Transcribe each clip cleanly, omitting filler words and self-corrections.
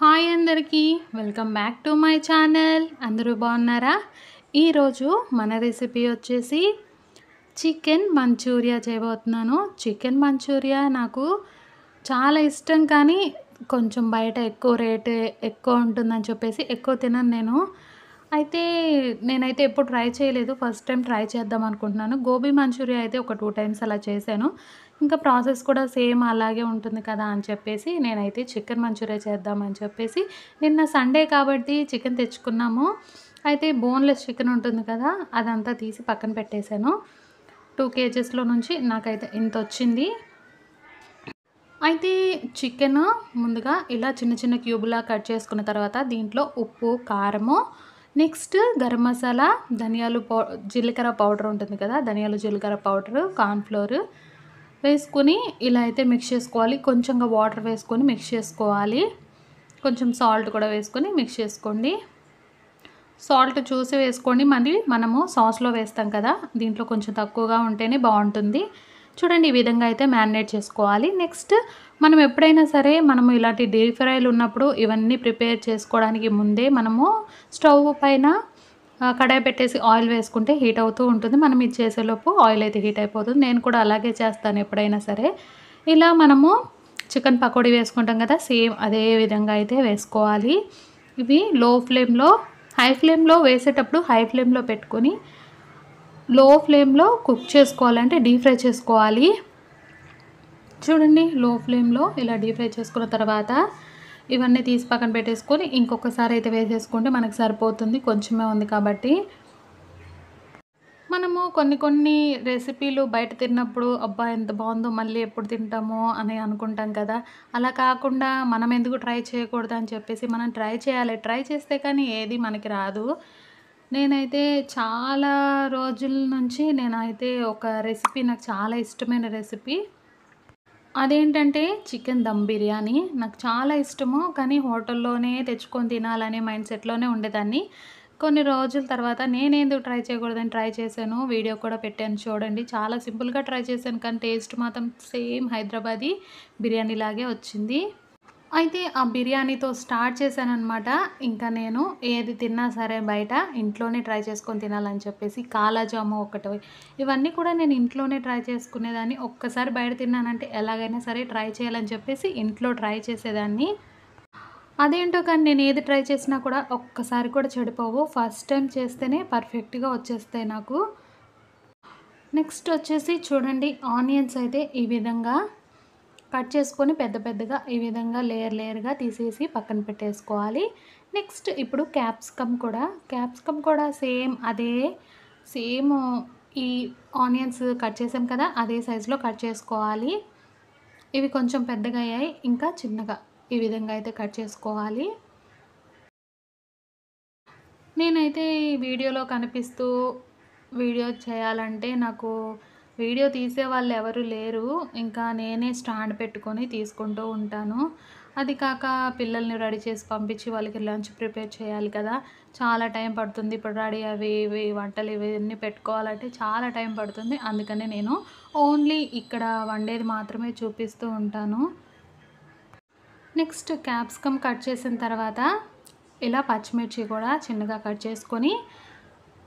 Hi అందరికీ welcome back to my channel. అందరూ బాగున్నారా? ఈరోజు మన రెసిపీ వచ్చేసి చికెన్ మంచూరియా చేయబోతున్నాను. చికెన్ మంచూరియా నాకు చాలా ఇష్టం, కానీ కొంచెం బయట ఎక్కువ రేటు ఎక్కువ ఉంటుందని చెప్పేసి ఎక్కువ తినను నేను. నేనైతే ఎప్పుడు ట్రై చేయలేదు. ఫస్ట్ టైం ట్రై చేద్దాం అనుకుంటున్నాను. గోబీ మంచూరియా అయితే ఒక 2 టైమ్స్ అలా చేశాను. ఇంకా ప్రాసెస్ కూడా సేమ్ అలాగే ఉంటుంది కదా అని చెప్పేసి నేనైతే చికెన్ మంచూరియా చేద్దామని చెప్పేసి నిన్న సండే కాబట్టి చికెన్ తెచ్చుకున్నాము. అయితే బోన్‌లెస్ చికెన్ ఉంటుంది కదా, అదంతా తీసి పక్కన పెట్టేశాను. 2 కేజెస్‌లో నుంచి నాకైతే ఇంతొచ్చింది. అయితే చికెను ముందుగా ఇలా చిన్న చిన్న క్యూబ్‌లా కట్ చేసుకున్న తర్వాత దీంట్లో ఉప్పు, కారము, నెక్స్ట్ గరం మసాలా, జీలకర్ర పౌడర్ ఉంటుంది కదా, ధనియాలు, జీలకర్ర పౌడరు, కార్న్ ఫ్లోర్ వేసుకొని ఇలా అయితే మిక్స్ చేసుకోవాలి. కొంచెంగా వాటర్ వేసుకొని మిక్స్ చేసుకోవాలి. కొంచెం సాల్ట్ కూడా వేసుకొని మిక్స్ చేసుకోండి. సాల్ట్ చూసి వేసుకోండి. మళ్ళీ మనము సాస్లో వేస్తాం కదా, దీంట్లో కొంచెం తక్కువగా ఉంటేనే బాగుంటుంది. చూడండి, ఈ విధంగా అయితే మ్యారినేట్ చేసుకోవాలి. నెక్స్ట్ మనం ఎప్పుడైనా సరే మనము ఇలాంటి డీప్ ఫ్రైలు ఉన్నప్పుడు ఇవన్నీ ప్రిపేర్ చేసుకోవడానికి ముందే మనము స్టవ్ పైన కడాయి పెట్టేసి ఆయిల్ వేసుకుంటే హీట్ అవుతూ ఉంటుంది. మనం ఇది చేసేలోపు ఆయిల్ అయితే హీట్ అయిపోతుంది. నేను కూడా అలాగే చేస్తాను ఎప్పుడైనా సరే. ఇలా మనము చికెన్ పకోడీ వేసుకుంటాం కదా, సేమ్ అదే విధంగా అయితే వేసుకోవాలి. ఇవి హై ఫ్లేమ్లో వేసేటప్పుడు హై ఫ్లేమ్లో పెట్టుకొని లో ఫ్లేమ్లో కుక్ చేసుకోవాలంటే డీప్ ఫ్రై చేసుకోవాలి. చూడండి, లో ఫ్లేమ్లో ఇలా డీప్ ఫ్రై చేసుకున్న తర్వాత ఇవన్నీ తీసి పక్కన పెట్టేసుకొని ఇంకొకసారి అయితే వేసేసుకుంటే మనకు సరిపోతుంది. కొంచెమే ఉంది కాబట్టి. మనము కొన్ని రెసిపీలు బయట తిన్నప్పుడు అబ్బా ఎంత బాగుందో, మళ్ళీ ఎప్పుడు తింటామో అని అనుకుంటాం కదా. అలా కాకుండా మనం ఎందుకు ట్రై చేయకూడదు అని చెప్పేసి మనం ట్రై చేయాలి. ట్రై చేస్తే కానీ ఏది మనకి రాదు. నేనైతే చాలా రోజుల నుంచి ఒక రెసిపీ, నాకు చాలా ఇష్టమైన రెసిపీ, అదేంటంటే చికెన్ దమ్ బిర్యానీ. నాకు చాలా ఇష్టము, కానీ హోటల్లోనే తెచ్చుకొని తినాలనే మైండ్ సెట్లోనే ఉండేదాన్ని. కొన్ని రోజుల తర్వాత నేనెందుకు ట్రై చేయకూడదని ట్రై చేశాను. వీడియో కూడా పెట్టాను చూడండి. చాలా సింపుల్గా ట్రై చేశాను, కానీ టేస్ట్ మాత్రం సేమ్ హైదరాబాదీ బిర్యానీ లాగే వచ్చింది. అయితే ఆ బిర్యానీతో స్టార్ట్ చేశాననమాట. ఇంకా నేను ఏది తిన్నా సరే బయట ఇంట్లోనే ట్రై చేసుకొని తినాలని చెప్పేసి కాలా జాము ఒకటి, ఇవన్నీ కూడా నేను ఇంట్లోనే ట్రై చేసుకునేదాన్ని. ఒక్కసారి బయట తిన్నానంటే ఎలాగైనా సరే ట్రై చేయాలని చెప్పేసి ఇంట్లో ట్రై చేసేదాన్ని. అదేంటో కానీ నేను ఏది ట్రై చేసినా కూడా ఒక్కసారి కూడా చెడిపోవు. ఫస్ట్ టైం చేస్తేనే పర్ఫెక్ట్గా వచ్చేస్తాయి నాకు. నెక్స్ట్ వచ్చేసి చూడండి, ఆనియన్స్ అయితే ఈ విధంగా కట్ చేసుకొని పెద్ద పెద్దగా ఈ విధంగా లేయర్గా తీసేసి పక్కన పెట్టేసుకోవాలి. నెక్స్ట్ ఇప్పుడు క్యాప్సికమ్ కూడా సేమ్ ఈ ఆనియన్స్ కట్ చేసాం కదా, అదే సైజులో కట్ చేసుకోవాలి. ఇవి కొంచెం పెద్దగా అయ్యాయి, ఇంకా చిన్నగా ఈ విధంగా అయితే కట్ చేసుకోవాలి. నేనైతే ఈ వీడియోలో కనిపిస్తూ వీడియో చేయాలంటే నాకు వీడియో తీసేవాళ్ళు ఎవరు లేరు. ఇంకా నేనే స్టాండ్ పెట్టుకొని తీసుకుంటూ ఉంటాను. అది కాక పిల్లల్ని రెడీ చేసి పంపించి వాళ్ళకి లంచ్ ప్రిపేర్ చేయాలి కదా, చాలా టైం పడుతుంది. ఇప్పుడు రెడీ అవి ఇవి వంటలు ఇవన్నీ పెట్టుకోవాలంటే చాలా టైం పడుతుంది. అందుకనే నేను ఓన్లీ ఇక్కడ వండేది మాత్రమే చూపిస్తూ ఉంటాను. నెక్స్ట్ క్యాప్సికమ్ కట్ చేసిన తర్వాత ఇలా పచ్చిమిర్చి కూడా చిన్నగా కట్ చేసుకొని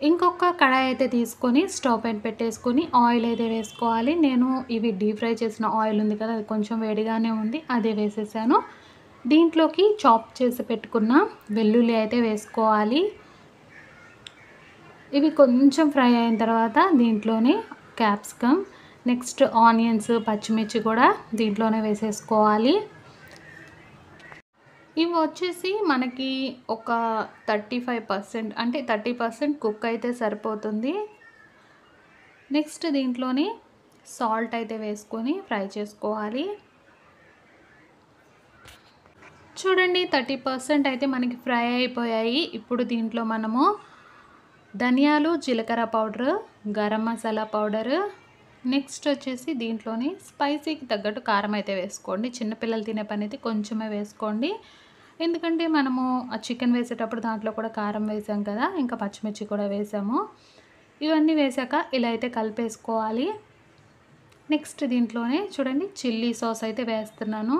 ఇంకొక కడాయి అయితే తీసుకొని స్టవ్ పైన పెట్టేసుకొని ఆయిల్ అయితే వేసుకోవాలి. నేను ఇవి డీప్ ఫ్రై చేసిన ఆయిల్ ఉంది కదా, అది కొంచెం వేడిగానే ఉంది, అదే వేసేసాను. దీంట్లోకి చాప్ చేసి పెట్టుకున్న వెల్లుల్లి అయితే వేసుకోవాలి. ఇవి కొంచెం ఫ్రై అయిన తర్వాత దీంట్లోనే క్యాప్సికమ్, నెక్స్ట్ ఆనియన్స్, పచ్చిమిర్చి కూడా దీంట్లోనే వేసేసుకోవాలి. ఇవి వచ్చేసి మనకి ఒక 35%, అంటే 30% కుక్ అయితే సరిపోతుంది. నెక్స్ట్ దీంట్లోని సాల్ట్ అయితే వేసుకొని ఫ్రై చేసుకోవాలి. చూడండి, 30% అయితే మనకి ఫ్రై అయిపోయాయి. ఇప్పుడు దీంట్లో మనము ధనియాలు, జీలకర్ర powder, garam masala powder, next వచ్చేసి దీంట్లోని స్పైసీకి తగ్గట్టు కారం అయితే వేసుకోండి. చిన్నపిల్లలు తినే పని అయితే కొంచెమే వేసుకోండి, ఎందుకంటే మనము ఆ చికెన్ వేసేటప్పుడు దాంట్లో కూడా కారం వేసాం కదా, ఇంకా పచ్చిమిర్చి కూడా వేసాము. ఇవన్నీ వేసాక ఇలా అయితే కలిపేసుకోవాలి. నెక్స్ట్ దీంట్లోనే చూడండి చిల్లీ సాస్ అయితే వేస్తున్నాను.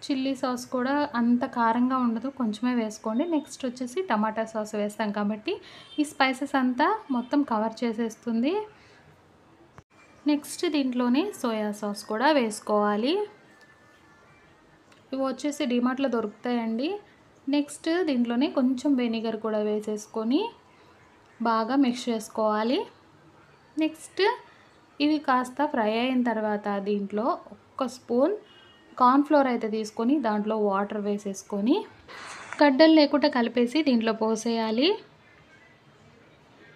చిల్లీ సాస్ కూడా అంత కారంగా ఉండదు. కొంచెమే వేసుకోండి. నెక్స్ట్ వచ్చేసి టమాటా సాస్ వేస్తాం కాబట్టి ఈ స్పైసెస్ అంతా మొత్తం కవర్ చేసేస్తుంది. నెక్స్ట్ దీంట్లోనే సోయా సాస్ కూడా వేసుకోవాలి. ఇవి వచ్చేసి డీమార్ట్‌లో దొరుకుతాయండి. నెక్స్ట్ దీంట్లోనే కొంచెం వెనిగర్ కూడా వేసేసుకొని బాగా మిక్స్ చేసుకోవాలి. నెక్స్ట్ ఇవి కాస్త ఫ్రై అయిన తర్వాత దీంట్లో ఒక్క స్పూన్ కార్న్‌ఫ్లోర్ అయితే తీసుకొని దాంట్లో వాటర్ వేసేసుకొని గడ్డలు లేకుండా కలిపేసి దీంట్లో పోసేయాలి.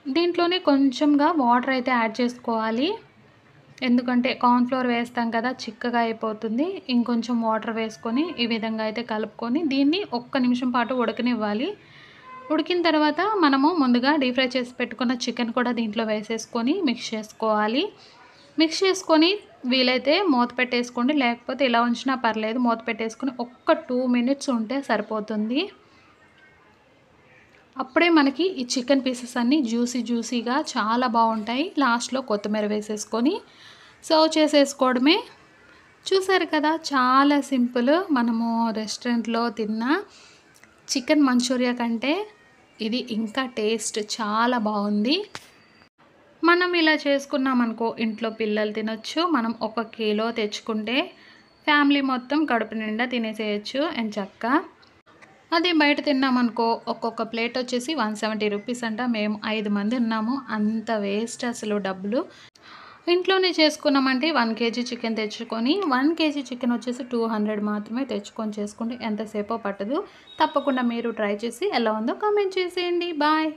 దీంట్లోనే కొంచెంగా వాటర్ అయితే యాడ్ చేసుకోవాలి. ఎందుకంటే కార్న్‌ఫ్లోర్ వేస్తాం కదా, చిక్కగా అయిపోతుంది. ఇంకొంచెం వాటర్ వేసుకొని ఈ విధంగా అయితే కలుపుకొని దీన్ని ఒక్క నిమిషం పాటు ఉడకనివ్వాలి. ఉడికిన తర్వాత మనము ముందుగా డీప్ ఫ్రై చేసి పెట్టుకున్న చికెన్ కూడా దీంట్లో వేసేసుకొని మిక్స్ చేసుకోవాలి. మిక్స్ చేసుకొని వీలైతే మూత పెట్టేసుకోండి, లేకపోతే ఇలా ఉంచినా పర్లేదు. మూత పెట్టేసుకొని ఒక్క 2 మినిట్స్ ఉంటే సరిపోతుంది. అప్పుడే మనకి ఈ చికెన్ పీసెస్ అన్నీ జ్యూసీగా చాలా బాగుంటాయి. లాస్ట్‌లో కొత్తిమీర వేసేసుకొని సర్వ్ చేసేసుకోవడమే. చూసారు కదా, చాలా సింపుల్. మనము రెస్టారెంట్‌లో తిన్న చికెన్ మంచూరియా కంటే ఇది ఇంకా టేస్ట్ చాలా బాగుంది. మనం ఇలా చేసుకున్నామనుకో ఇంట్లో పిల్లలు తినొచ్చు. మనం 1 కిలో తెచ్చుకుంటే ఫ్యామిలీ మొత్తం కడుపు నిండా తినేసేయచ్చు ఎంచక్కా. అదే బయట తిన్నామనుకో ఒక్కొక్క ప్లేట్ వచ్చేసి 170 రూపీస్ అంట. మేము 5 మంది ఉన్నాము. అంత వేస్ట్ అసలు డబ్బులు. ఇంట్లోనే చేసుకున్నామంటే 1 కేజీ చికెన్ తెచ్చుకొని 1 కేజీ చికెన్ వచ్చేసి 200 మాత్రమే తెచ్చుకొని చేసుకుంటే ఎంతసేపో పట్టదు. తప్పకుండా మీరు ట్రై చేసి ఎలా ఉందో కామెంట్ చేసేయండి. బాయ్.